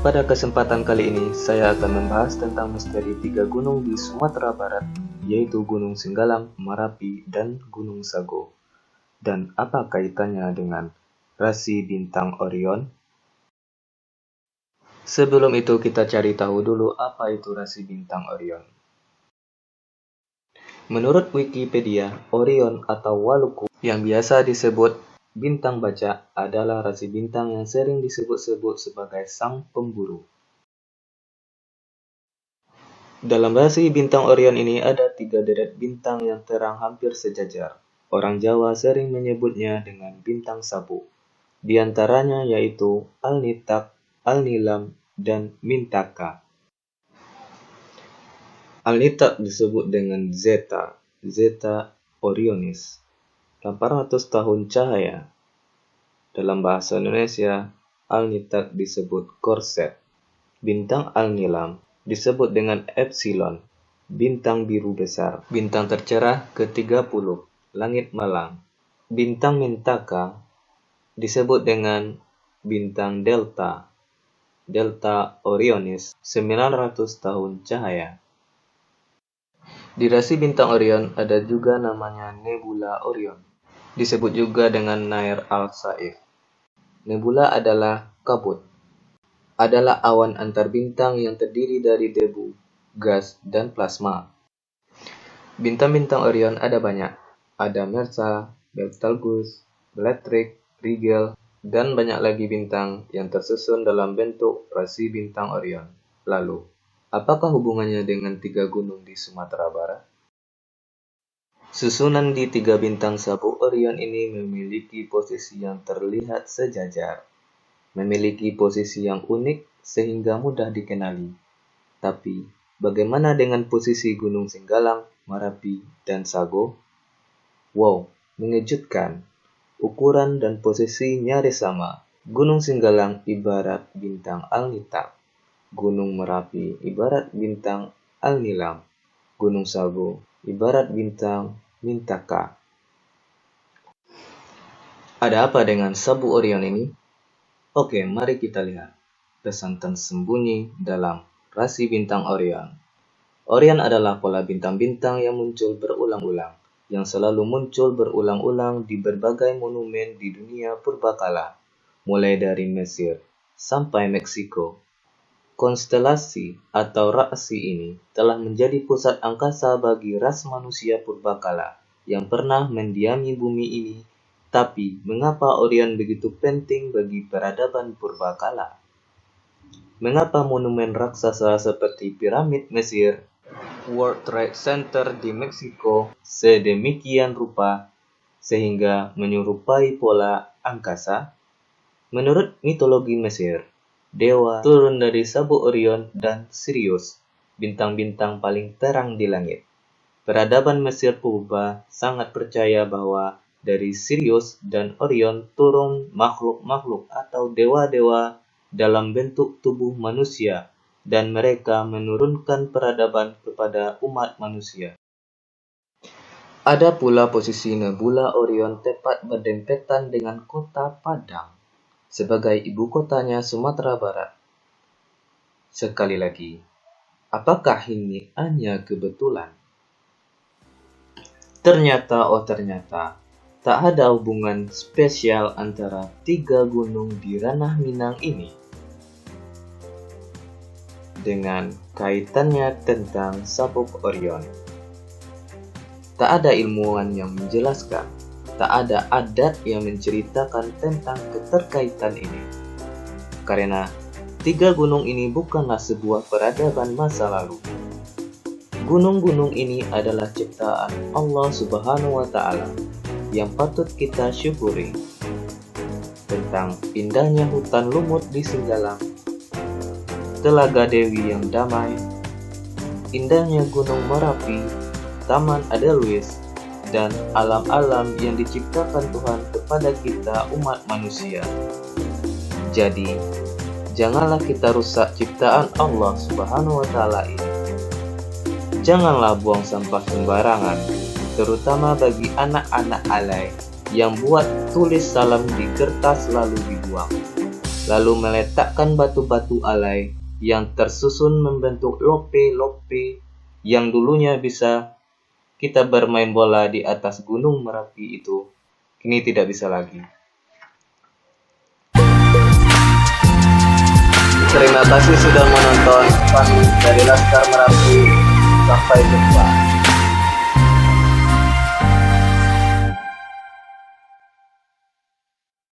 Pada kesempatan kali ini, saya akan membahas tentang misteri 3 gunung di Sumatera Barat, yaitu Gunung Singgalang, Merapi, dan Gunung Sago. Dan apa kaitannya dengan rasi bintang Orion? Sebelum itu, kita cari tahu dulu apa itu rasi bintang Orion. Menurut Wikipedia, Orion atau Waluku yang biasa disebut bintang baca adalah rasi bintang yang sering disebut-sebut sebagai sang pemburu. Dalam rasi bintang Orion ini ada 3 deret bintang yang terang hampir sejajar. Orang Jawa sering menyebutnya dengan bintang sabuk. Di antaranya yaitu Al-Nitaq, Al-Nilam, dan Mintaka. Al-Nitaq disebut dengan Zeta Orionis, 800 tahun cahaya. Dalam bahasa Indonesia, Al-Nitaq disebut Korset. Bintang Al-Nilam disebut dengan Epsilon, bintang biru besar. Bintang tercerah ke-30, langit malang. Bintang Mintaka disebut dengan bintang Delta Orionis, 900 tahun cahaya. Di rasi bintang Orion ada juga namanya Nebula Orion, disebut juga dengan Nair al-Saif. Nebula adalah kabut, adalah awan antar bintang yang terdiri dari debu, gas, dan plasma. Bintang-bintang Orion ada banyak, ada Mersea, Betelgeuse, Bellatrix, Rigel, dan banyak lagi bintang yang tersusun dalam bentuk rasi bintang Orion. Lalu, apakah hubungannya dengan 3 gunung di Sumatera Barat? Susunan di 3 bintang sabuk Orion ini memiliki posisi yang terlihat sejajar, memiliki posisi yang unik sehingga mudah dikenali. Tapi, bagaimana dengan posisi Gunung Singgalang, Merapi, dan Sago? Wow, mengejutkan. Ukuran dan posisi nyaris sama. Gunung Singgalang ibarat bintang Al-Nitaq. Gunung Merapi ibarat bintang Al-Nilam. Gunung Sago ibarat bintang Mintaka. Ada apa dengan sabuk Orion ini? Oke, mari kita lihat pesan tersembunyi dalam rasi bintang Orion. Orion adalah pola bintang-bintang yang muncul berulang-ulang, yang selalu muncul berulang-ulang di berbagai monumen di dunia purbakala, mulai dari Mesir sampai Meksiko. Konstelasi atau rasi ini telah menjadi pusat angkasa bagi ras manusia purbakala yang pernah mendiami bumi ini. Tapi, mengapa Orion begitu penting bagi peradaban purbakala? Mengapa monumen raksasa seperti piramid Mesir, World Trade Center di Meksiko sedemikian rupa sehingga menyerupai pola angkasa? Menurut mitologi Mesir, dewa turun dari sabuk Orion dan Sirius, bintang-bintang paling terang di langit. Peradaban Mesir purba sangat percaya bahwa dari Sirius dan Orion turun makhluk-makhluk atau dewa-dewa dalam bentuk tubuh manusia, dan mereka menurunkan peradaban kepada umat manusia. Ada pula posisi nebula Orion tepat berdempetan dengan kota Padang sebagai ibu kotanya Sumatera Barat. Sekali lagi, apakah ini hanya kebetulan? Ternyata, tak ada hubungan spesial antara 3 gunung di ranah Minang ini dengan kaitannya tentang sabuk Orion. Tak ada ilmuwan yang menjelaskan, tak ada adat yang menceritakan tentang keterkaitan ini. Karena 3 gunung ini bukanlah sebuah peradaban masa lalu. Gunung-gunung ini adalah ciptaan Allah Subhanahu wa Ta'ala yang patut kita syukuri. Tentang indahnya hutan lumut di Singgalang, Telaga Dewi yang damai, indahnya Gunung Merapi, Taman Edelweiss, dan alam-alam yang diciptakan Tuhan kepada kita umat manusia. Jadi, janganlah kita rusak ciptaan Allah Subhanahu wa Ta'ala ini. Janganlah buang sampah sembarangan, terutama bagi anak-anak alay yang buat tulis salam di kertas lalu dibuang, lalu meletakkan batu-batu alay yang tersusun membentuk lope-lope yang dulunya bisa kita bermain bola di atas Gunung Merapi itu, kini tidak bisa lagi. Terima kasih sudah menonton. Kami dari Laskar Merapi. Sampai jumpa.